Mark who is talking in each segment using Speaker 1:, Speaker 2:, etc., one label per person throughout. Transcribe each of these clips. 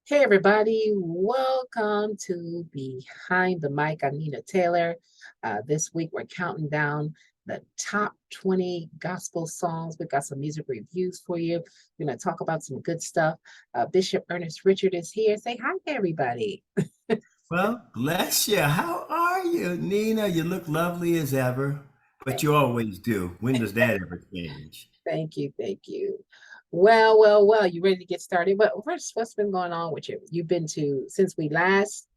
Speaker 1: Hey, everybody, welcome to Behind the Mic. I'm Nina Taylor. This week, we're counting down the top 20 gospel songs. We've got some music reviews for you. We're going to talk about some good stuff. Bishop Ernest Richard is here. Say hi, everybody.
Speaker 2: Well, bless you. How are you, Nina? You look lovely as ever, but
Speaker 1: Thank,
Speaker 2: you always do. When does that ever change?
Speaker 1: thank you, thank you. Well, you ready to get started? But first, what's been going on with you? You've been to, since we last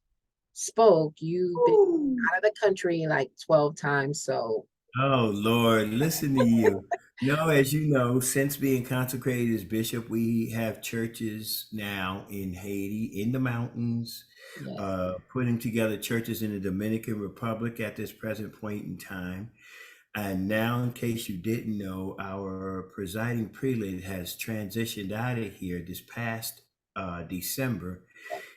Speaker 1: spoke, you've been
Speaker 2: Ooh.
Speaker 1: out of the country like 12 times. So,
Speaker 2: Oh, Lord, listen to you. No, as you know, since being consecrated as bishop, we have churches now in Haiti, in the mountains,
Speaker 1: yes.
Speaker 2: putting together churches in the Dominican Republic at this present point in time. And now, in case you didn't know, our presiding prelate has transitioned out of here this past December,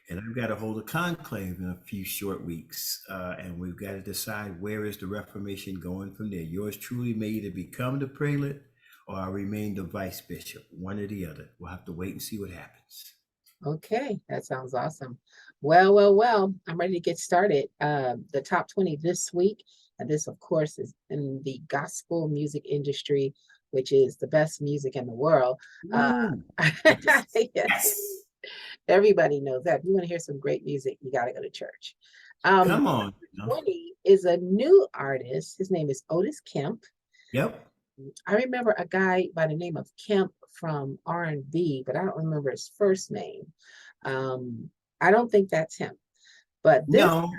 Speaker 2: and I've got to hold a conclave in a few short weeks, and we've got to decide where is the Reformation going from there. Yours truly may either become the prelate or I remain the vice bishop, one or the other. We'll have to wait and see what happens.
Speaker 1: Okay, that sounds awesome. Well, I'm ready to get started. The top 20 this week, and this, of course, is in the gospel music industry, which is the best music in the world. Uh,
Speaker 2: Ooh,
Speaker 1: yes,
Speaker 2: yes.
Speaker 1: everybody knows that. If you want to hear some great music, you got to go to church. Number
Speaker 2: Come on.
Speaker 1: 20 is a new artist. His name is Otis Kemp.
Speaker 2: Yep.
Speaker 1: I remember a guy by the name of Kemp from R&B, but I don't remember his first name. I don't think that's him. But this,
Speaker 2: No,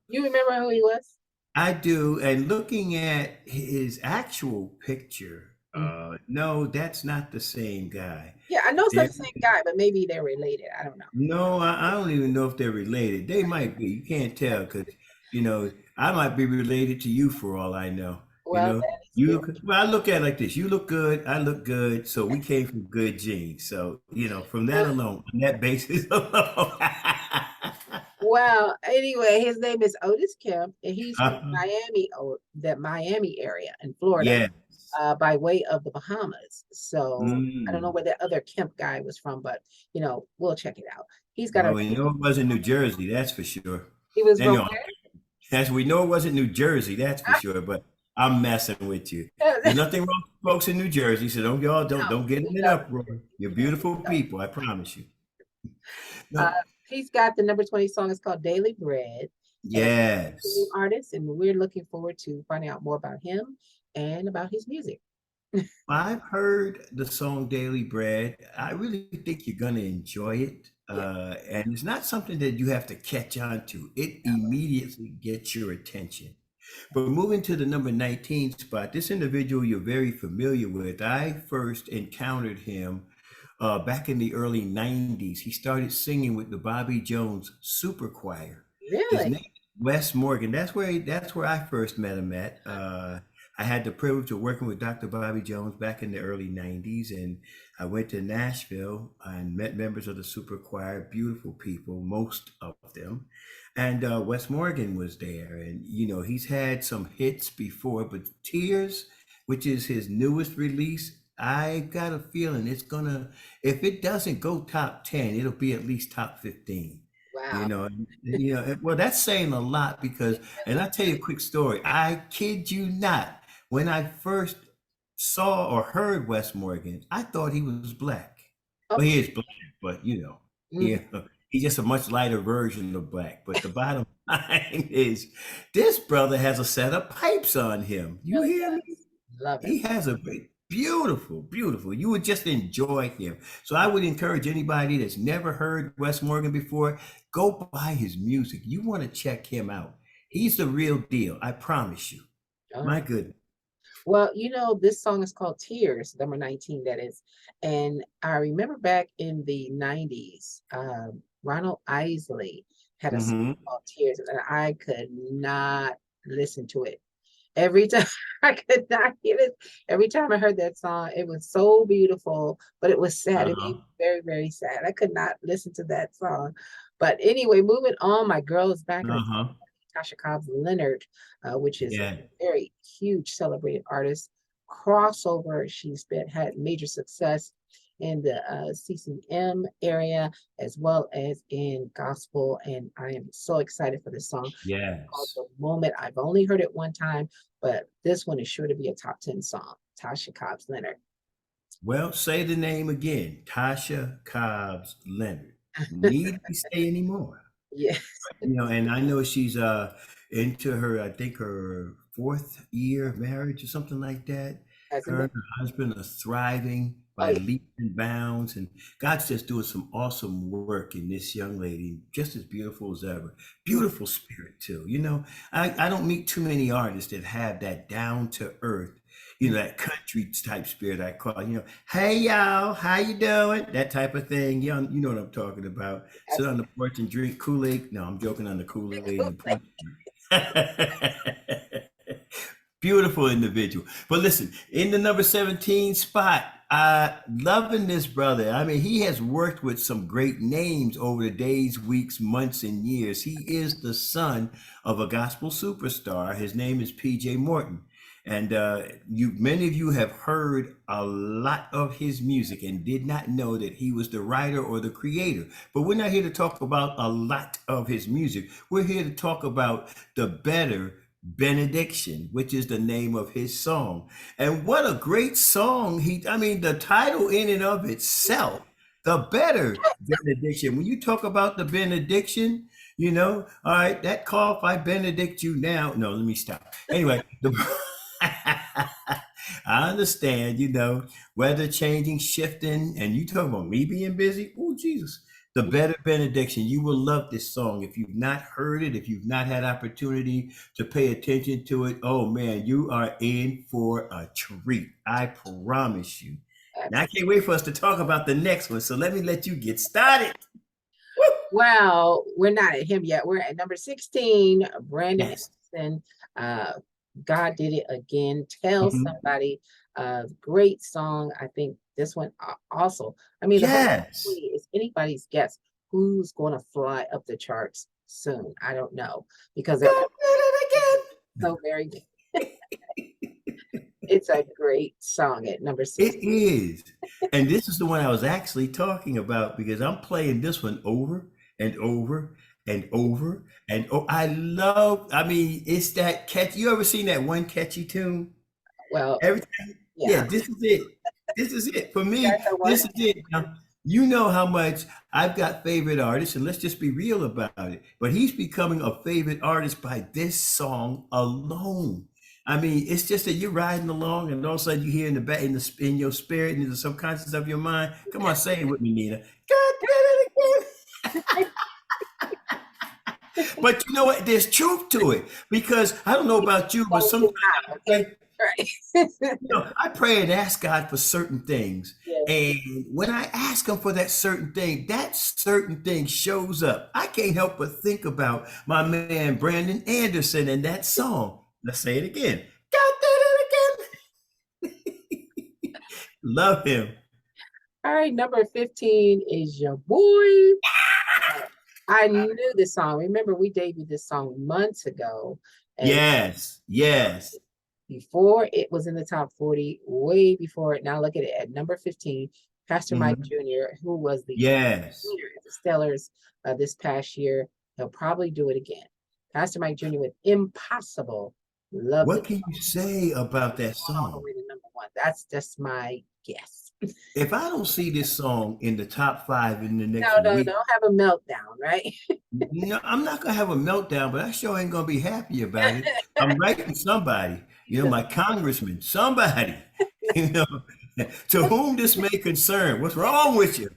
Speaker 1: you remember who he was?
Speaker 2: I do. And looking at his actual picture,
Speaker 1: Mm.
Speaker 2: no, that's not the same guy.
Speaker 1: Yeah, I know it's not
Speaker 2: There,
Speaker 1: the same guy, but maybe they're related. I don't know.
Speaker 2: no, I don't even know if they're related. They might be. You can't tell because, I might be related to you for all I know. You
Speaker 1: Well,
Speaker 2: know,
Speaker 1: that is
Speaker 2: you
Speaker 1: very
Speaker 2: look, well, I look at it like this. You look good. I look good. So we came from good genes. So, from that
Speaker 1: true.
Speaker 2: alone, on that basis alone.
Speaker 1: Well, anyway, his name is Otis Kemp, and he's from
Speaker 2: Uh,
Speaker 1: Miami, or that Miami area in Florida,
Speaker 2: yeah.
Speaker 1: by way of the Bahamas. So I don't know
Speaker 2: Mm.
Speaker 1: where the other Kemp guy was from, but we'll check it out. He's got a
Speaker 2: Well, we know it wasn't New Jersey, that's for sure.
Speaker 1: he was from
Speaker 2: Anyway, as we know it wasn't New Jersey, that's for sure. But I'm messing with you.
Speaker 1: where?
Speaker 2: There's nothing wrong with folks in New Jersey, so don't y'all
Speaker 1: No,
Speaker 2: don't get in
Speaker 1: we
Speaker 2: an
Speaker 1: love
Speaker 2: uproar.
Speaker 1: New
Speaker 2: You're
Speaker 1: Jersey.
Speaker 2: beautiful people, I promise you.
Speaker 1: Uh,
Speaker 2: No,
Speaker 1: he's got the number 20 song. It's called Daily Bread, and he's a new
Speaker 2: yes.
Speaker 1: artist, and we're looking forward to finding out more about him and about his music.
Speaker 2: I've heard the song Daily Bread. I really think you're gonna enjoy it.
Speaker 1: Yeah.
Speaker 2: And it's not something that you have to catch on to. It immediately gets your attention. But moving to the number 19 spot, this individual you're very familiar with. I first encountered him back in the early 90s. He started singing with the Bobby Jones Super Choir. His
Speaker 1: Really?
Speaker 2: name is Wes Morgan. That's where I first met him at. I had the privilege of working with Dr. Bobby Jones back in the early 90s, and I went to Nashville and met members of the Super Choir, beautiful people, most of them. And Wes Morgan was there. And, he's had some hits before, but Tears, which is his newest release, I got a feeling if it doesn't go top 10, it'll be at least top 15.
Speaker 1: Wow.
Speaker 2: Well, that's saying a lot because, and I'll tell you a quick story. I kid you not. When I first saw or heard Wes Morgan, I thought he was black. Well,
Speaker 1: Okay.
Speaker 2: he is black, but
Speaker 1: Mhm.
Speaker 2: yeah, he's just a much lighter version of black. But the bottom line is, this brother has a set of pipes on him. You
Speaker 1: Really
Speaker 2: hear me?
Speaker 1: does. Love
Speaker 2: He
Speaker 1: him.
Speaker 2: has a beautiful, beautiful. You would just enjoy him. So I would encourage anybody that's never heard Wes Morgan before, go buy his music. You want to check him out. He's the real deal. I promise you.
Speaker 1: All
Speaker 2: My
Speaker 1: right.
Speaker 2: goodness.
Speaker 1: Well, this song is called Tears, number 19, that is. And I remember back in the 90s, Ronald Isley had a song
Speaker 2: Hmm.
Speaker 1: called Tears, and I could not listen to it. Every time I could not hear it. Every time I heard that song, it was so beautiful, but it was sad. It made
Speaker 2: Uh-huh.
Speaker 1: me very, very sad. I could not listen to that song. But anyway, moving on, my girl is back in the
Speaker 2: Uh-huh.
Speaker 1: Tasha Cobbs Leonard, which is a
Speaker 2: Yeah.
Speaker 1: very huge celebrated artist. Crossover, had major success in the CCM area as well as in gospel. And I am so excited for this song called
Speaker 2: Yes.
Speaker 1: The Moment. I've only heard it one time, but this one is sure to be a top 10 song. Tasha Cobbs Leonard.
Speaker 2: Well, say the name again. Tasha Cobbs Leonard. Need we say anymore?
Speaker 1: Yes,
Speaker 2: And I know she's into her, I think her fourth year of marriage or something like that.
Speaker 1: hasn't
Speaker 2: Her
Speaker 1: been.
Speaker 2: and her husband are thriving
Speaker 1: Oh,
Speaker 2: by
Speaker 1: yeah,
Speaker 2: leaps and bounds, and God's just doing some awesome work in this young lady, just as beautiful as ever.
Speaker 1: mm,
Speaker 2: Beautiful spirit too. I don't meet too many artists that have that down to earth,
Speaker 1: mm,
Speaker 2: that country type spirit I call, hey y'all, how you doing? That type of thing. You know what I'm talking about. Sit on the
Speaker 1: absolutely.
Speaker 2: porch and drink Kool-Aid. No, I'm joking on the Kool-Aid and the porch. Beautiful individual. But listen, in the number 17 spot, loving this brother. I mean, he has worked with some great names over the days, weeks, months, and years. He is the son of a gospel superstar. His name is PJ Morton. And many of you have heard a lot of his music and did not know that he was the writer or the creator. But we're not here to talk about a lot of his music. We're here to talk about the better benediction, which is the name of his song. And what a great song. I mean, the title in and of itself, the better benediction. When you talk about the benediction, all right, that cough, I benedict you now. No, let me stop. Anyway, I understand, weather changing, shifting, and you talking about me being busy. Oh, Jesus. The better benediction. You will love this song. If you've not heard it, if you've not had opportunity to pay attention to it, oh man, you are in for a treat. I promise you. Now I
Speaker 1: Absolutely.
Speaker 2: can't wait for us to talk about the next one. So let me let you get started. Woo!
Speaker 1: Well, we're not at him yet. We're at number 16, Brandon
Speaker 2: Yes.
Speaker 1: Anderson. Uh, God Did It Again. Tell
Speaker 2: Mhm.
Speaker 1: Somebody. Great song. I think this one also. I mean, the whole
Speaker 2: Yes.
Speaker 1: 20 is anybody's guess who's going to fly up the charts soon. I don't know because they're
Speaker 2: God
Speaker 1: all
Speaker 2: did it
Speaker 1: so very good. It's a great song at number
Speaker 2: again.
Speaker 1: 16.
Speaker 2: It is. And this is the one I was actually talking about because I'm playing this one over and over and over. And I mean, it's that catchy. You ever seen that one catchy tune?
Speaker 1: Well,
Speaker 2: Every time, yeah,
Speaker 1: yeah,
Speaker 2: this is it. This is it. For me,
Speaker 1: that's the one.
Speaker 2: this is it. Now, you know how much I've got favorite artists, and let's just be real about it. But he's becoming a favorite artist by this song alone. I mean, it's just that you're riding along, and all of a sudden you hear in the back, in your spirit, in the subconscious of your mind. Come on, say it with me, Nina. God did it again. But you know what? There's truth to it because I don't know about you, but
Speaker 1: Don't
Speaker 2: sometimes
Speaker 1: deny,
Speaker 2: I
Speaker 1: okay?
Speaker 2: pray.
Speaker 1: Right.
Speaker 2: I pray and ask God for certain things.
Speaker 1: Yes.
Speaker 2: And when I ask him for that certain thing shows up. I can't help but think about my man Brandon Anderson and that song. Let's say it again. God did it again. Love him.
Speaker 1: All right, number 15 is your boy. I knew this song. Remember, we debuted this song months ago, and
Speaker 2: Yes, yes.
Speaker 1: before it was in the top 40, way before it. Now look at it at number 15, Pastor Mike
Speaker 2: Mhm.
Speaker 1: Jr., who was the
Speaker 2: Yes.
Speaker 1: leader at the Stellars this past year. He'll probably do it again. Pastor Mike Jr. with Impossible. Love
Speaker 2: What
Speaker 1: this
Speaker 2: can
Speaker 1: song.
Speaker 2: you say about that
Speaker 1: Going all the
Speaker 2: song?
Speaker 1: way to number one. That's just my guess.
Speaker 2: If I don't see this song in the top five in the next
Speaker 1: No, no,
Speaker 2: week,
Speaker 1: don't have a meltdown, right?
Speaker 2: no, I'm not gonna have a meltdown, but I sure ain't gonna be happy about it. I'm writing somebody, my congressman, somebody, you know, to whom this may concern. What's wrong with you?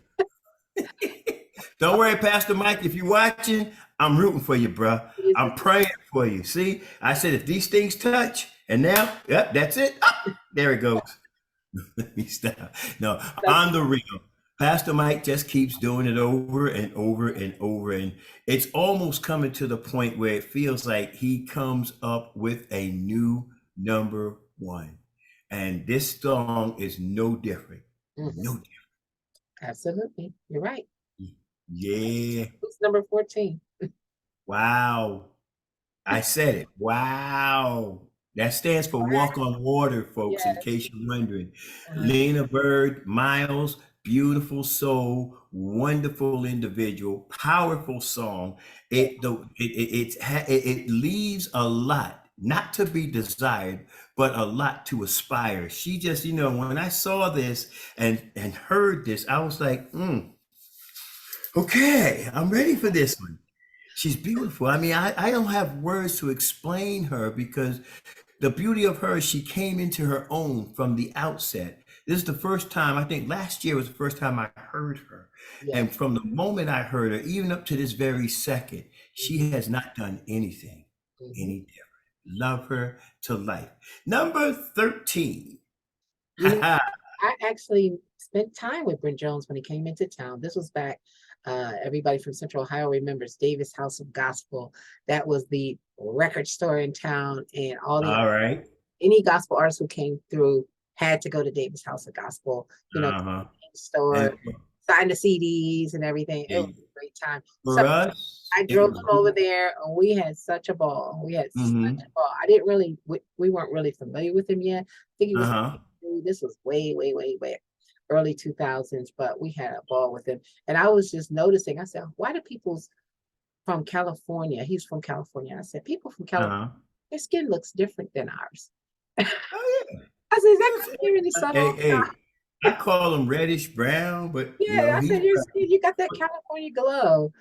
Speaker 2: Don't worry, Pastor Mike. If you're watching, I'm rooting for you, bro.
Speaker 1: He's
Speaker 2: I'm praying for you. See, I said if these things touch, and now, yep, that's it. Ah, there it goes. Let me stop. No, on the real, Pastor Mike just keeps doing it over and over and over. And it's almost coming to the point where it feels like he comes up with a new number one. And this song is no different.
Speaker 1: Mhm.
Speaker 2: No
Speaker 1: Absolutely. You're right.
Speaker 2: different. Yeah.
Speaker 1: Who's number 14?
Speaker 2: Wow. I said it. Wow. That stands for
Speaker 1: Wow.
Speaker 2: Walk on Water, folks, in
Speaker 1: Yes.
Speaker 2: case you're wondering.
Speaker 1: Uh-huh.
Speaker 2: Lena Bird, Miles, beautiful soul, wonderful individual, powerful song.
Speaker 1: Yeah.
Speaker 2: It leaves a lot, not to be desired, but a lot to aspire. She just, when I saw this and heard this, I was like, okay, I'm ready for this one. She's beautiful. I mean, I don't have words to explain her because the beauty of her is she came into her own from the outset. This is the first time, I think last year was the first time I heard her.
Speaker 1: Yeah.
Speaker 2: And from the moment I heard her, even up to this very second, she has not done anything
Speaker 1: Hmm.
Speaker 2: any different. Love her to life. Number 13.
Speaker 1: You know, I actually spent time with Brent Jones when he came into town. This was back, everybody from Central Ohio remembers Davis House of Gospel. That was the record store in town, and all the
Speaker 2: All right.
Speaker 1: any gospel artists who came through had to go to Davis House of Gospel,
Speaker 2: Uh-huh.
Speaker 1: store,
Speaker 2: And
Speaker 1: sign the CDs and everything. It was
Speaker 2: and
Speaker 1: a great time. So
Speaker 2: for us,
Speaker 1: I
Speaker 2: it
Speaker 1: drove
Speaker 2: was
Speaker 1: them over there and we had such a ball. We had such
Speaker 2: mm-hmm.
Speaker 1: a ball. I didn't really, we weren't really familiar with him yet. I think he was,
Speaker 2: Uh-huh.
Speaker 1: this was way, way, way, way early 2000s, but we had a ball with him. And I was just noticing, I said, why do people from California, he's from California. I said, people from California,
Speaker 2: Uh-huh.
Speaker 1: their skin looks different than ours.
Speaker 2: Oh yeah.
Speaker 1: I said, is that
Speaker 2: Yes.
Speaker 1: because you're in the sun all
Speaker 2: Hey,
Speaker 1: the time?
Speaker 2: hey, I call him reddish brown, but
Speaker 1: Yeah, I
Speaker 2: he's
Speaker 1: said, your skin, you got that California glow.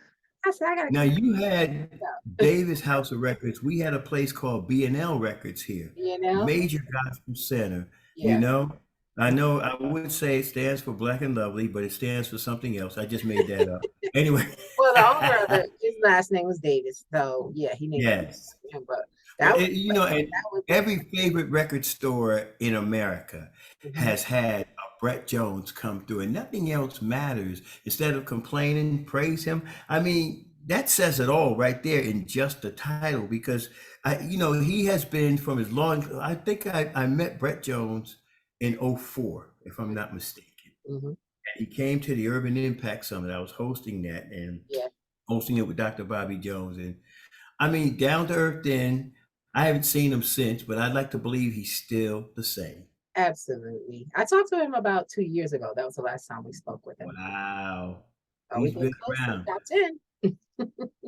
Speaker 1: I said, I gotta
Speaker 2: now
Speaker 1: come
Speaker 2: you had
Speaker 1: out.
Speaker 2: Davis House of Records. We had a place called B&L Records here,
Speaker 1: You know?
Speaker 2: major gospel center. You
Speaker 1: Yeah.
Speaker 2: know, I know I would say it stands for Black and Lovely, but it stands for something else. I just made that up. Anyway,
Speaker 1: Well, the owner of it, his last name was Davis. So yeah, he named it
Speaker 2: yes.
Speaker 1: after him. But
Speaker 2: Well,
Speaker 1: that was
Speaker 2: and
Speaker 1: that was
Speaker 2: every favorite record store in America
Speaker 1: mhm.
Speaker 2: has had a Brett Jones come through, and nothing else matters. Instead of complaining, praise him. I mean, that says it all right there in just the title, because he has been from his long. I think I met Brett Jones in '04, if I'm not mistaken.
Speaker 1: Mhm.
Speaker 2: And he came to the Urban Impact Summit. I was hosting that and
Speaker 1: Yeah,
Speaker 2: hosting it with Dr. Bobby Jones, and I mean, down to earth then. I haven't seen him since, but I'd like to believe he's still the same.
Speaker 1: absolutely. I talked to him about 2 years ago. That was the last time we spoke with him.
Speaker 2: Wow.
Speaker 1: Oh, we
Speaker 2: He's
Speaker 1: get
Speaker 2: been
Speaker 1: close to the
Speaker 2: around.
Speaker 1: top 10.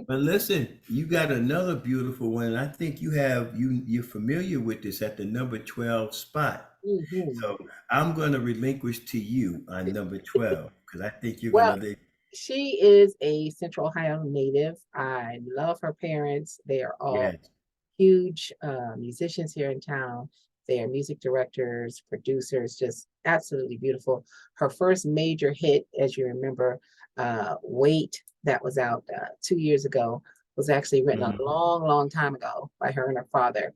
Speaker 2: But listen, you got another beautiful one. And I think you're familiar with this at the number 12 spot.
Speaker 1: Hmm.
Speaker 2: So I'm gonna relinquish to you on number 12 because I think you're
Speaker 1: Well,
Speaker 2: gonna
Speaker 1: she is a Central Ohio native. I love her parents. They are all
Speaker 2: yes.
Speaker 1: huge musicians here in town. They are music directors, producers, just absolutely beautiful. Her first major hit, as you remember, Wait, that was out 2 years ago, was actually written a
Speaker 2: Mhm.
Speaker 1: long, long time ago by her and her father.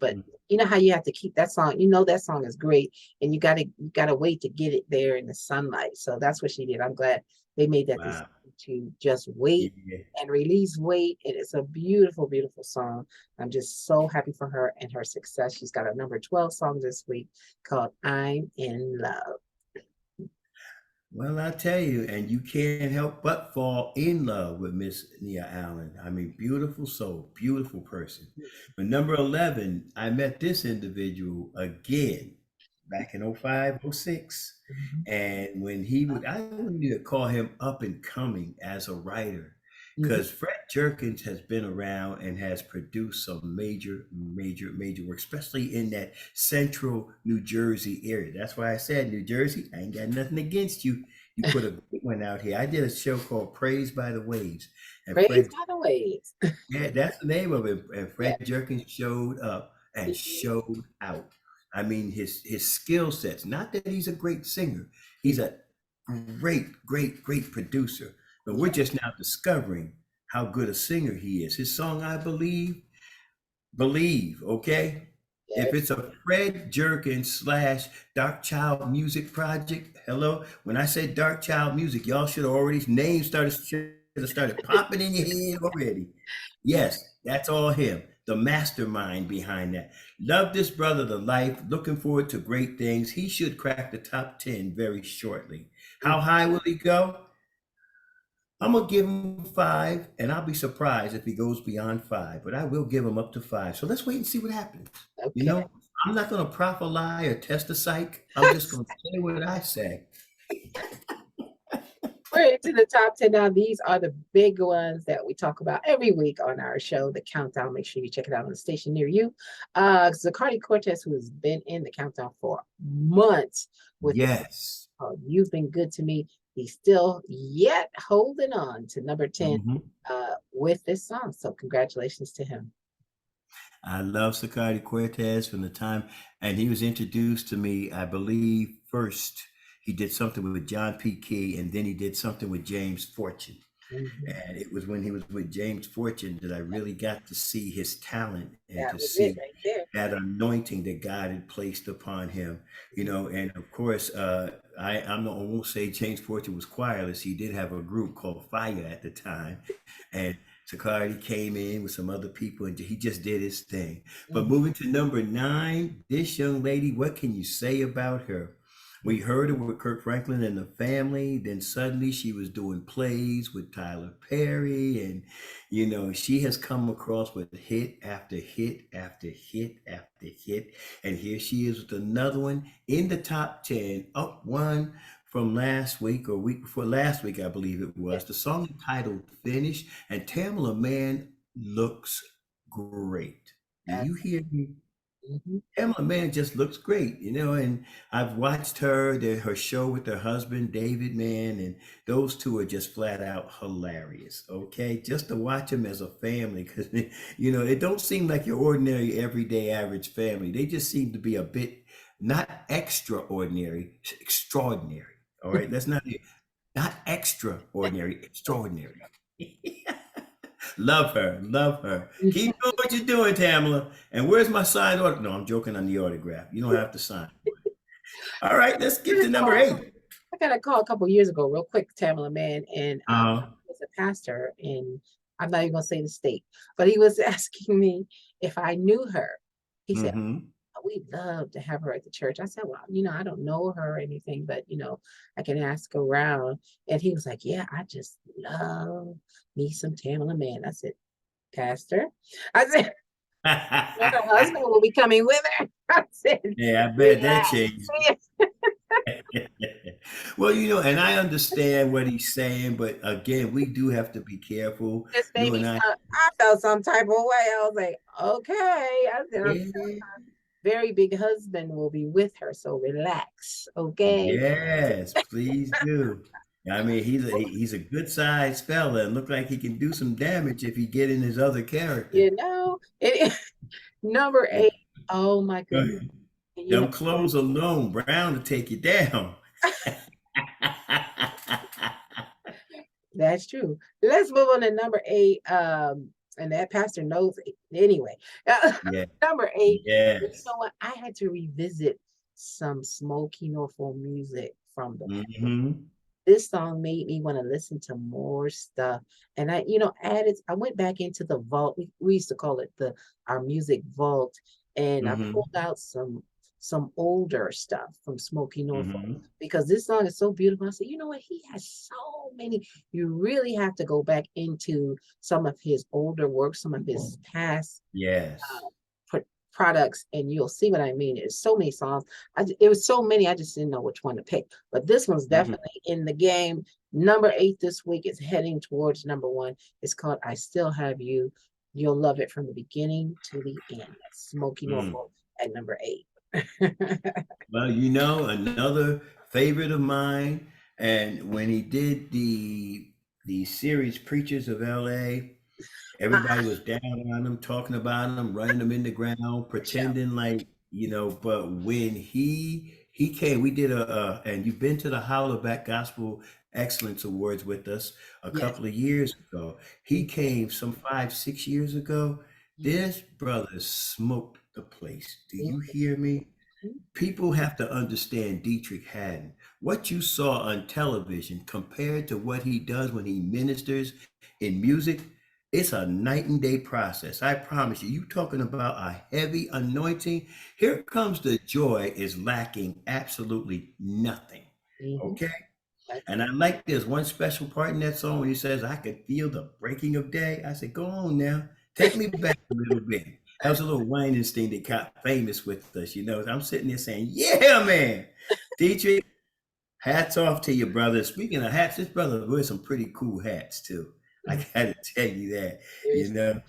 Speaker 1: But you know how you have to keep that song, you know that song is great, and you gotta wait to get it there in the sunlight. So that's what she did. I'm glad they made that decision
Speaker 2: Wow.
Speaker 1: to just wait
Speaker 2: Yeah.
Speaker 1: and release Wait. And it's a beautiful, beautiful song. I'm just so happy for her and her success. She's got a number 12 song this week called I'm in Love.
Speaker 2: Well, I tell you, and you can't help but fall in love with Miss Nia Allen. I mean, beautiful soul, beautiful person. But number 11, I met this individual again back in '05, '06.
Speaker 1: Mhm.
Speaker 2: And when he would, I would need to call him up and coming as a writer,
Speaker 1: Mhm.
Speaker 2: because Fred Jerkins has been around and has produced some major, major, major work, especially in that central New Jersey area. That's why I said New Jersey, I ain't got nothing against you. You put a good one out here. I did a show called Praised by the Waves, and
Speaker 1: Praise
Speaker 2: Fred,
Speaker 1: by the waves.
Speaker 2: yeah, that's the name of it. And
Speaker 1: Yeah.
Speaker 2: Fred Jerkins showed up and
Speaker 1: Mhm.
Speaker 2: showed out. I mean, his skill sets. Not that he's a great singer. He's
Speaker 1: Mhm.
Speaker 2: a great, great, great producer. But we're
Speaker 1: Yeah.
Speaker 2: just now discovering how good a singer he is. His song, I believe, believe. Okay,
Speaker 1: Yeah.
Speaker 2: if it's a Fred Jerkins slash Dark Child music project, hello. When I said Dark Child music, y'all should have already names should have started popping in your head already. Yes, that's all him, the mastermind behind that. Love this brother to life. Looking forward to great things. He should crack the top 10 very shortly.
Speaker 1: Mhm.
Speaker 2: How high will he go? I'm gonna give him five, and I'll be surprised if he goes beyond five, but I will give him up to five. So let's wait and see what happens. You
Speaker 1: Okay.
Speaker 2: know, I'm not gonna profit lie or test a psych. I'm just gonna say what I say.
Speaker 1: We're into the top 10 now. These are the big ones that we talk about every week on our show, The Countdown. Make sure you check it out on the station near you. Zacardi Cortez, who has been in the countdown for months with
Speaker 2: Yes.
Speaker 1: You've Been Good to Me. He's still yet holding on to number 10
Speaker 2: Mhm.
Speaker 1: with this song. So congratulations to him.
Speaker 2: I love Sakari Cortez from the time, and he was introduced to me, I believe, first he did something with John P. Key, and then he did something with James Fortune.
Speaker 1: Mhm.
Speaker 2: And it was when he was with James Fortune that I really got to see his talent and
Speaker 1: That
Speaker 2: to
Speaker 1: was it
Speaker 2: see
Speaker 1: right there.
Speaker 2: that anointing that God had placed upon him, and of course, I won't say James Fortune was choirless. He did have a group called Fire at the time, and Sakari came in with some other people, and he just did his thing. But
Speaker 1: Mhm.
Speaker 2: moving to number 9, this young lady, what can you say about her? We heard her with Kirk Franklin and the Family. Then suddenly she was doing plays with Tyler Perry. And, she has come across with hit after hit after hit after hit. And here she is with another one in the top 10, up one from last week or week before last week, I believe it
Speaker 1: Yeah.
Speaker 2: was. The song entitled Finish. And Tamala Mann looks great. Do you
Speaker 1: That's
Speaker 2: hear me?
Speaker 1: mhm.
Speaker 2: Emma Man just looks great, and I've watched her show with her husband David, man, and those two are just flat out hilarious. Okay, just to watch them as a family, because it don't seem like your ordinary, everyday, average family. They just seem to be a bit not extraordinary, extraordinary. All right, that's not extraordinary, extraordinary. Love her, love her. Keep doing what you're doing, Tamala. And where's my signed auto? No, I'm joking on the autograph. You don't have to sign. All right, let's
Speaker 1: I
Speaker 2: get to number 8.
Speaker 1: got a call a couple years ago, real quick, Tamala Man, and
Speaker 2: Uh,
Speaker 1: he was a pastor in, I'm not even gonna say the state, but he was asking me if I knew her. He said,
Speaker 2: mm-hmm.
Speaker 1: we'd love to have her at the church. I said, well, I don't know her or anything, but I can ask around. And he was like, yeah, I just love me some Tamala Man. I said, Pastor, I said, her husband will be coming with her. I said,
Speaker 2: Yeah, I bet that changed.
Speaker 1: relax.
Speaker 2: Well, and I understand what he's saying, but again, we do have to be careful.
Speaker 1: Just made
Speaker 2: You
Speaker 1: me
Speaker 2: and I,
Speaker 1: I felt some type of way. I was like, okay. I said, I'm
Speaker 2: yeah,
Speaker 1: very big husband will be with her, so relax, okay?
Speaker 2: yes, please do. I mean, he's a good sized fella and look like he can do some damage if he get in his other character.
Speaker 1: It number 8. Oh my goodness.
Speaker 2: Right.
Speaker 1: You know,
Speaker 2: Them clothes alone, Brown to take you down.
Speaker 1: that's true. Let's move on to number 8. And that pastor knows it. Anyway.
Speaker 2: Yeah.
Speaker 1: Number 8. You
Speaker 2: Yes.
Speaker 1: know what? I had to revisit some Smokey Norfolk music from the
Speaker 2: Hmm.
Speaker 1: this song made me want to listen to more stuff. And I went back into the vault. We used to call it our music vault. And I pulled
Speaker 2: Hmm.
Speaker 1: out some older stuff from Smokey Norfolk
Speaker 2: Hmm.
Speaker 1: because this song is so beautiful. I said, you know what? He has so many. You really have to go back into some of his older work, some of his past
Speaker 2: Yes.
Speaker 1: products, and you'll see what I mean. There's so many songs. It was so many, I just didn't know which one to pick. But this one's
Speaker 2: Hmm.
Speaker 1: definitely in the game. Number 8 this week is heading towards number 1. It's called I Still Have You. You'll love it from the beginning to the end. That's Smokey
Speaker 2: Mm.
Speaker 1: Norfolk at number 8.
Speaker 2: Well, another favorite of mine, and when he did the series Preachers of LA, everybody was down on him, talking about him, running him in the ground,
Speaker 1: Show.
Speaker 2: pretending like, but when he came, we did and you've been to the Hollaback Gospel Excellence Awards with us a
Speaker 1: Yes.
Speaker 2: couple of years ago. He came some 5, 6 years ago. This brother smoked the place. Do you hear me? People have to understand Dietrich Haddon. What you saw on television compared to what he does when he ministers in music, it's a night and day process. I promise you. You talking about a heavy anointing. Here comes the joy is lacking absolutely nothing.
Speaker 1: Mhm.
Speaker 2: Okay?
Speaker 1: That's
Speaker 2: And I like there's one special part in that song when he says, I could feel the breaking of day. I said, go on now. Take me back a little bit. That was a little Weinstein that got famous with us. I'm sitting there saying, yeah, man. Dietrich, Hats off to your brother. Speaking of hats, this brother wears some pretty cool hats too. I gotta tell you that. You
Speaker 1: Seriously.
Speaker 2: know,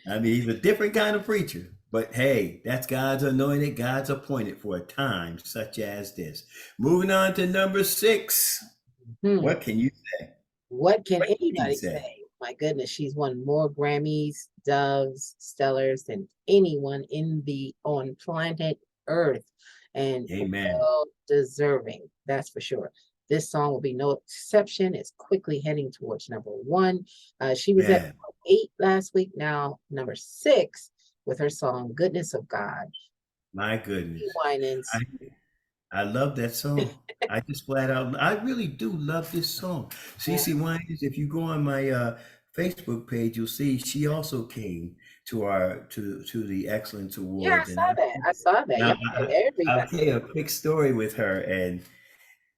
Speaker 2: I mean, he's a different kind of preacher, but hey, that's God's anointed, God's appointed for a time such as this. Moving on to number 6.
Speaker 1: Hmm.
Speaker 2: What can you say?
Speaker 1: What can
Speaker 2: What can you
Speaker 1: anybody
Speaker 2: say?
Speaker 1: say? My goodness, she's won more Grammys, Doves, Stellars than anyone in the on planet Earth, and
Speaker 2: Amen.
Speaker 1: well deserving. That's for sure. This song will be no exception. It's quickly heading towards number one. She was at
Speaker 2: Yeah,
Speaker 1: number 8 last week. Now number 6 with her song "Goodness of God."
Speaker 2: my goodness.
Speaker 1: Winans.
Speaker 2: I I love that song. I just flat out, I really do love this song.
Speaker 1: Yeah,
Speaker 2: CC Winans, if you go on my Facebook page, you'll see she also came to our to the Excellence
Speaker 1: yeah, I
Speaker 2: Awards, and
Speaker 1: saw that. I saw that. Yeah,
Speaker 2: I'll
Speaker 1: everybody.
Speaker 2: tell you a quick story with her, and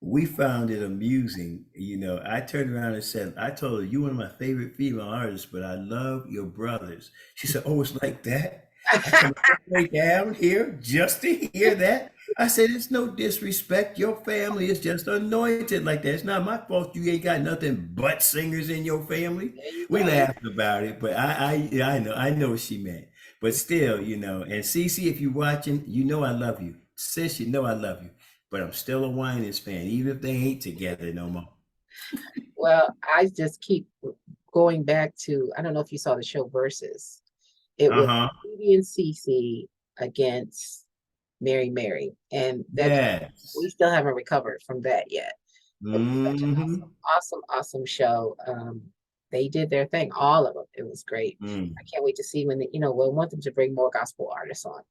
Speaker 2: we found it amusing. You know, I turned around and said, I told her, "You one of my favorite female artists, but I love your brothers." She said, "Oh, it's like that?" I come all the way down here just to hear that. I said, "It's no disrespect. Your family is just anointed like that. It's not my fault you ain't got nothing but singers in your family."
Speaker 1: There you
Speaker 2: We
Speaker 1: go.
Speaker 2: laughed about it, but I know what she meant. But still, you know, and Cece, if you're watching, you know I love you. Sis, you know I love you. But I'm still a Winans fan, even if they ain't together no more.
Speaker 1: Well, I just keep going back to, I don't know if you saw the show Versus. It was
Speaker 2: Uh-huh.
Speaker 1: Stevie and Cece against Mary, and that we
Speaker 2: Yes.
Speaker 1: still haven't recovered from that yet. It was such an
Speaker 2: Mm-hmm.
Speaker 1: awesome show. They did their thing, all of them. It was great.
Speaker 2: Mm.
Speaker 1: I can't wait to see when we'll want them to bring more gospel artists on.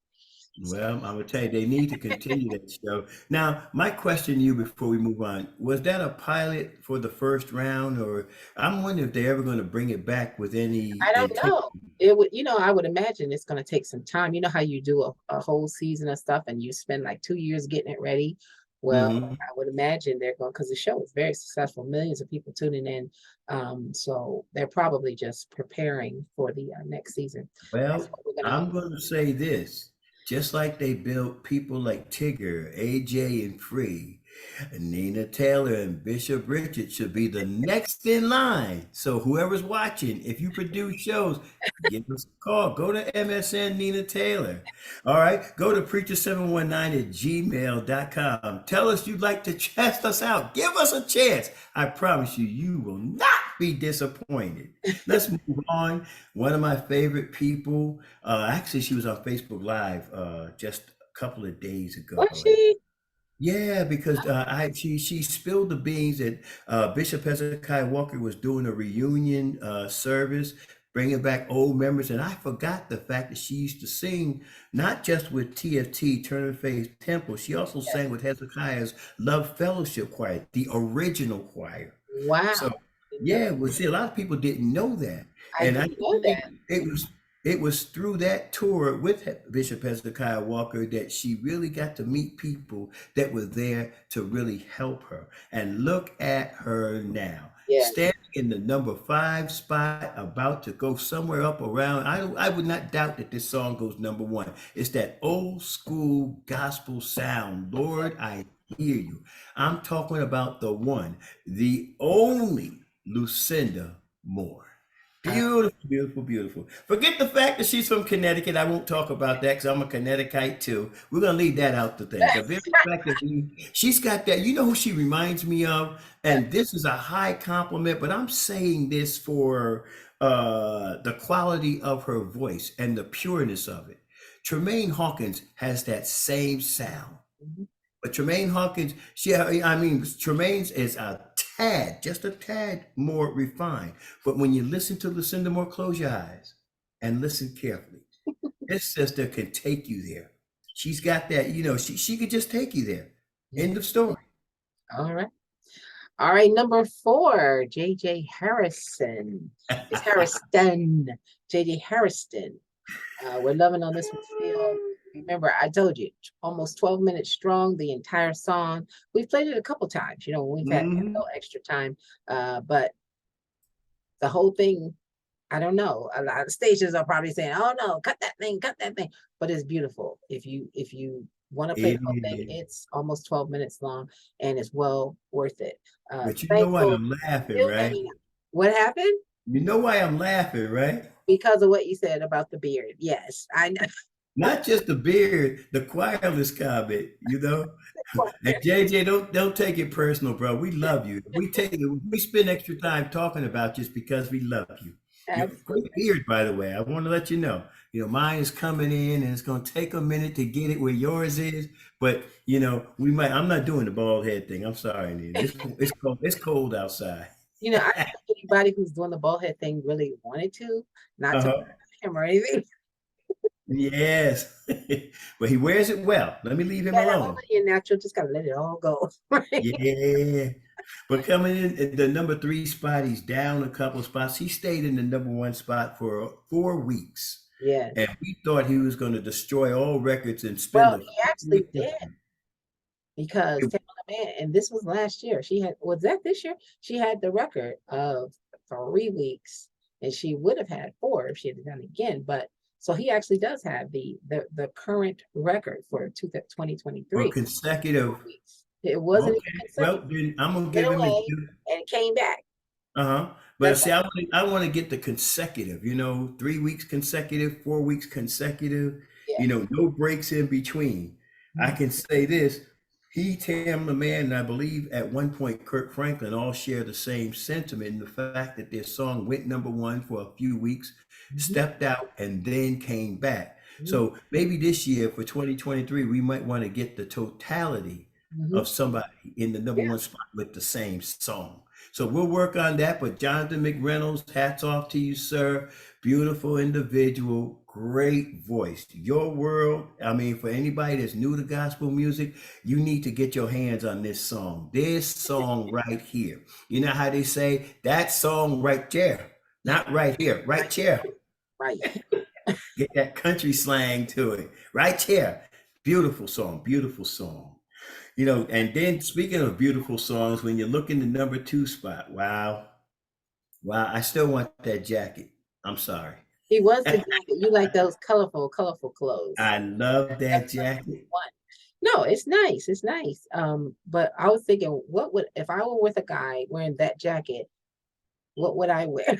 Speaker 1: So
Speaker 2: Well, I'm gonna tell you, they need to continue that show. Now, my question to you before we move on, was that a pilot for the first round, or I'm wondering if they're ever going to bring it back with any
Speaker 1: I don't
Speaker 2: intent?
Speaker 1: know. It would, I would imagine it's going to take some time. You know how you do a whole season of stuff and you spend like 2 years getting it ready? Well,
Speaker 2: Hmm.
Speaker 1: I would imagine they're going, because the show is very successful, millions of people tuning in. So they're probably just preparing for the next season. That's
Speaker 2: Well,
Speaker 1: what we're going to
Speaker 2: I'm going to say this. Just like they built people like Tigger, AJ, and Free, Nina Taylor and Bishop Richard should be the next in line. So whoever's watching, if you produce shows, give us a call. Go to MSN Nina Taylor. All right. Go to preacher719 at gmail.com. Tell us you'd like to test us out. Give us a chance. I promise you, you will not be disappointed. Let's move on. One of my favorite people, actually, she was on Facebook Live just a couple of days ago.
Speaker 1: Was she?
Speaker 2: Yeah, because she spilled the beans that Bishop Hezekiah Walker was doing a reunion service, bringing back old members, and I forgot the fact that she used to sing not just with TFT Turner Faith Temple. She also
Speaker 1: Yes.
Speaker 2: sang with Hezekiah's Love Fellowship Choir, the original choir. So
Speaker 1: Wow. Didn't know.
Speaker 2: yeah, well, see, a lot of people didn't know that,
Speaker 1: I
Speaker 2: and I
Speaker 1: didn't know
Speaker 2: think
Speaker 1: that.
Speaker 2: it was through that tour with Bishop Hezekiah Walker that she really got to meet people that were there to really help her. And look at her now,
Speaker 1: Yes.
Speaker 2: standing in the number 5 spot, about to go somewhere up around. I would not doubt that this song goes number 1. It's that old school gospel sound. Lord, I hear you. I'm talking about the one, the only Lucinda Moore.
Speaker 1: Uh,
Speaker 2: Beautiful, beautiful, beautiful. Forget the fact that she's from Connecticut. I won't talk about that because I'm a Connecticutite too. We're gonna leave that out the thing. The very fact that she's got that, you know who she reminds me of? And this is a high compliment, but I'm saying this for the quality of her voice and the pureness of it. Tremaine Hawkins has that same sound.
Speaker 1: mhm.
Speaker 2: But Tremaine Hawkins, I mean, Tremaine's is a tad, just a tad more refined. But when you listen to Lucinda Moore, close your eyes and listen carefully. This sister can take you there. She's got that, she could just take you there.
Speaker 1: Yeah.
Speaker 2: End of story.
Speaker 1: All right. All right, number 4, J.J. Harrison. It's Harrison. J.J. Harrison. We're loving on this one still. Remember, I told you, almost 12 minutes strong, the entire song. We've played it a couple times, when we've had a
Speaker 2: Hmm.
Speaker 1: little extra time. But the whole thing, I don't know. A lot of stations are probably saying, "Oh no, cut that thing," but it's beautiful. If you Want to play the
Speaker 2: It
Speaker 1: whole thing?
Speaker 2: is.
Speaker 1: It's almost 12 minutes long and it's well worth it.
Speaker 2: But you know why
Speaker 1: Thankful
Speaker 2: I'm laughing,
Speaker 1: still
Speaker 2: right?
Speaker 1: hanging out. What happened?
Speaker 2: You know why I'm laughing, right?
Speaker 1: Because of what you said about the beard. Yes, I know.
Speaker 2: Not just the beard, the quireless comment, you know? And JJ, don't take it personal, bro. We love you. We spend extra time talking about you just because we love you. Your great
Speaker 1: Absolutely.
Speaker 2: beard, by the way. I want to let you know. Mine is coming in and it's gonna take a minute to get it where yours is. But we might I'm not doing the bald head thing. I'm sorry, Nina. It's cold outside.
Speaker 1: I don't think anybody who's doing the bald head thing really wanted to, not to
Speaker 2: Uh-huh.
Speaker 1: him or anything.
Speaker 2: Yes. But he wears it well. Let me leave him
Speaker 1: Yeah, that moment
Speaker 2: alone.
Speaker 1: you're natural, just gotta let it all go. Right?
Speaker 2: Yeah. But coming in at the number 3 spot, he's down a couple spots. He stayed in the number 1 spot for 4 weeks. And
Speaker 1: Yes.
Speaker 2: we thought he was going to destroy all records and spend
Speaker 1: Well,
Speaker 2: the
Speaker 1: he actually did because Tamala Man, and this was last year. Was that this year? She had the record of 3 weeks, and she would have had four if she had done it again. But so he actually does have the current record for
Speaker 2: for
Speaker 1: 2023.
Speaker 2: consecutive.
Speaker 1: 4 weeks. It wasn't
Speaker 2: Okay.
Speaker 1: even
Speaker 2: Well,
Speaker 1: consecutive.
Speaker 2: then I'm gonna
Speaker 1: Went
Speaker 2: give him his
Speaker 1: away
Speaker 2: due.
Speaker 1: and came back.
Speaker 2: Uh-huh. But
Speaker 1: That's
Speaker 2: see, I want to get the consecutive, 3 weeks consecutive, 4 weeks consecutive,
Speaker 1: yeah.
Speaker 2: no breaks in between. I
Speaker 1: Mhm.
Speaker 2: can say this. He, Tam, the man, and I believe at one point Kirk Franklin all share the same sentiment in the fact that their song went number 1 for a few weeks,
Speaker 1: Mhm.
Speaker 2: stepped out, and then came back.
Speaker 1: Mhm.
Speaker 2: So maybe this year for 2023, we might want to get the totality
Speaker 1: Mhm.
Speaker 2: of somebody in the number
Speaker 1: Yeah.
Speaker 2: 1 spot with the same song. So we'll work on that. But Jonathan McReynolds, hats off to you, sir. Beautiful individual, great voice. Your world, I mean, for anybody that's new to gospel music, you need to get your hands on this song. This song right here. You know how they say that song right there, not right here, right there.
Speaker 1: Right.
Speaker 2: Get that country slang to it. Right here. Beautiful song, beautiful song. And then speaking of beautiful songs, when you look in the number 2 spot, wow, wow, I still want that jacket. I'm sorry.
Speaker 1: He was the jacket. You like those colorful clothes.
Speaker 2: I love
Speaker 1: That's
Speaker 2: that
Speaker 1: number
Speaker 2: jacket.
Speaker 1: one. No, it's nice. It's nice. But I was thinking, what would if I were with a guy wearing that jacket, what would I wear?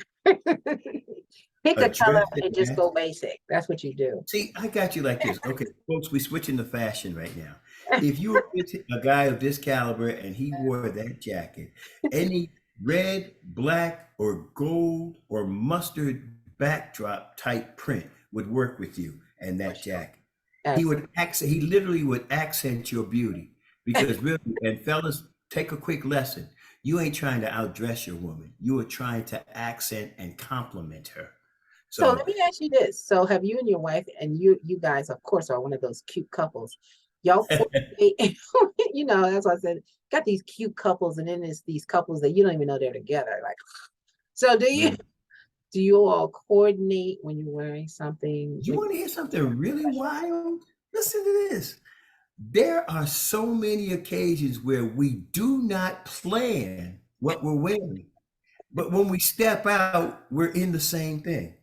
Speaker 1: Pick
Speaker 2: A
Speaker 1: a color
Speaker 2: dress that
Speaker 1: and just
Speaker 2: matches.
Speaker 1: go basic. That's what you do.
Speaker 2: See, I got you like this. Okay, folks, we switching to fashion right now. If you were with a guy of this caliber and he wore that jacket, any red, black, or gold or mustard backdrop type print would work with you and
Speaker 1: For
Speaker 2: that
Speaker 1: sure.
Speaker 2: jacket.
Speaker 1: Absolutely.
Speaker 2: He literally would accent your beauty because really, and fellas, take a quick lesson. You ain't trying to outdress your woman. You are trying to accent and compliment her.
Speaker 1: So let
Speaker 2: So
Speaker 1: me ask you this. So have you and your wife, and you guys, of course, are one of those cute couples. Y'all coordinate, that's why I said got these cute couples, and then there's these couples that you don't even know they're together. Like, so do you all coordinate when you're wearing something?
Speaker 2: you
Speaker 1: Maybe
Speaker 2: want to hear something really wild? Listen to this. There are so many occasions where we do not plan what we're wearing, but when we step out, we're in the same thing.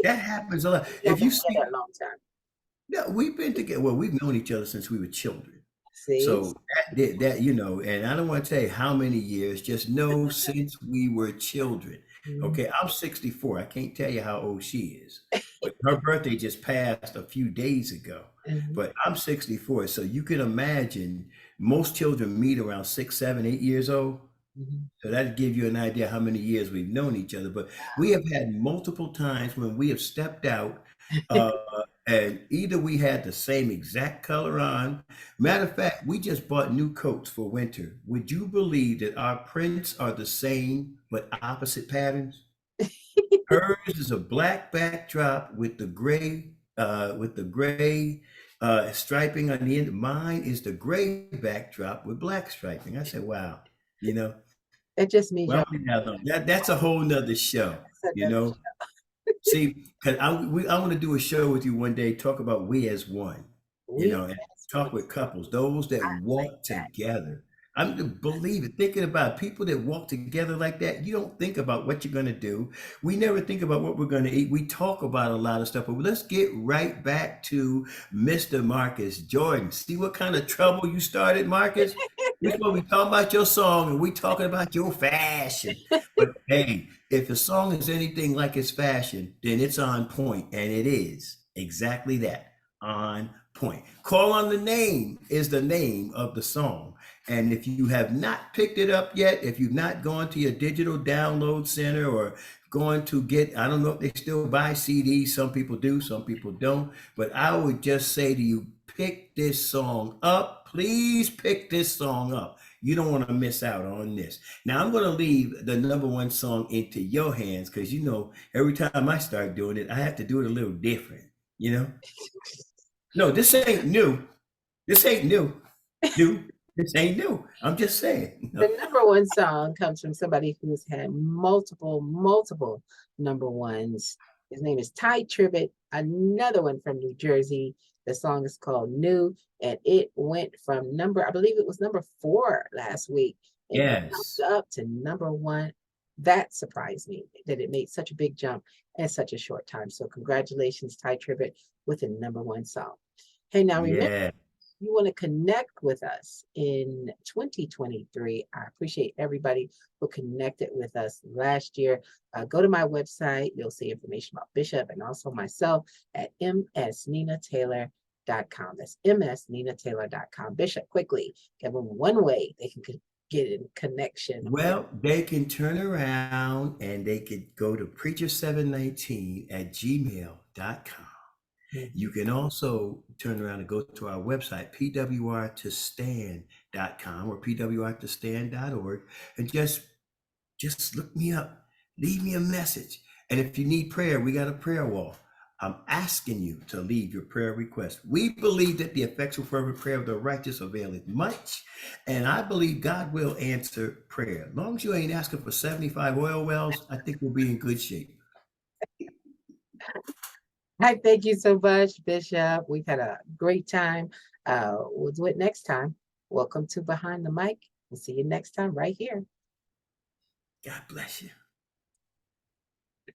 Speaker 2: That happens a lot.
Speaker 1: y'all
Speaker 2: If
Speaker 1: been
Speaker 2: you see,
Speaker 1: together a long time.
Speaker 2: yeah, we've been together. Well, we've known each other since we were children.
Speaker 1: See?
Speaker 2: So and I don't want to tell you how many years, just know since we were children.
Speaker 1: Mhm.
Speaker 2: Okay, I'm 64. I can't tell you how old she is, but her birthday just passed a few days ago.
Speaker 1: Mhm.
Speaker 2: But I'm 64. So you can imagine most children meet around 6, 7, 8 years old.
Speaker 1: Mhm.
Speaker 2: So that'll give you an idea how many years we've known each other. But we have had multiple times when we have stepped out, uh, and either we had the same exact color on. Matter of fact, we just bought new coats for winter. Would you believe that our prints are the same but opposite patterns? Hers is a black backdrop with the gray striping on the end. Mine is the gray backdrop with black striping. I said, wow, you know.
Speaker 1: That just means
Speaker 2: Well,
Speaker 1: y'all
Speaker 2: that's a whole nother show,
Speaker 1: said
Speaker 2: you
Speaker 1: that.
Speaker 2: know. See, because I want to do a show with you one day, talk about we as one,
Speaker 1: We
Speaker 2: and
Speaker 1: as one.
Speaker 2: talk with couples, those that
Speaker 1: I like
Speaker 2: walk
Speaker 1: that.
Speaker 2: together. believe it. Thinking about people that walk together like that, you don't think about what you're gonna do. We never think about what we're gonna eat. We talk about a lot of stuff, but let's get right back to Mr. Marcus Jordan. See what kind of trouble you started, Marcus? We're supposed to be talking about your song and we talking about your fashion. But hey, if the song is anything like its fashion, then it's on point, and it is exactly that, on point. Call on the Name is the name of the song. And if you have not picked it up yet, if you've not gone to your digital download center or going to get, I don't know if they still buy CDs. Some people do, some people don't. But I would just say to you, pick this song up. Please pick this song up. You don't want to miss out on this. Now, I'm going to leave the number one song into your hands because, every time I start doing it, I have to do it a little different, you know? No, this ain't new. This ain't new. New. This ain't new. I'm just saying.
Speaker 1: The number one song comes from somebody who's had multiple number ones. His name is Ty Tribbett, another one from New Jersey. The song is called New, and it went from I believe it was number 4 last week, and
Speaker 2: Yes.
Speaker 1: jumped up to number 1. That surprised me that it made such a big jump in such a short time. So congratulations, Ty Tribbett, with a number 1 song. Hey, now remember,
Speaker 2: Yeah.
Speaker 1: you want to connect with us in 2023. I appreciate everybody who connected with us last year. Go to my website. You'll see information about Bishop and also myself at msninataylor.com. That's msninataylor.com. Bishop, quickly, give them one way they can get in connection with.
Speaker 2: Well, they can turn around and they could go to preacher719@gmail.com. You can also turn around and go to our website, pwrtostand.com or pwrtostand.org, and just look me up. Leave me a message. And if you need prayer, we got a prayer wall. I'm asking you to leave your prayer request. We believe that the effectual fervent prayer of the righteous availeth much, and I believe God will answer prayer. As long as you ain't asking for 75 oil wells, I think we'll be in good shape.
Speaker 1: I thank you so much, Bishop. We've had a great time. We'll do it next time. Welcome to Behind the Mic. We'll see you next time right here.
Speaker 2: God bless you.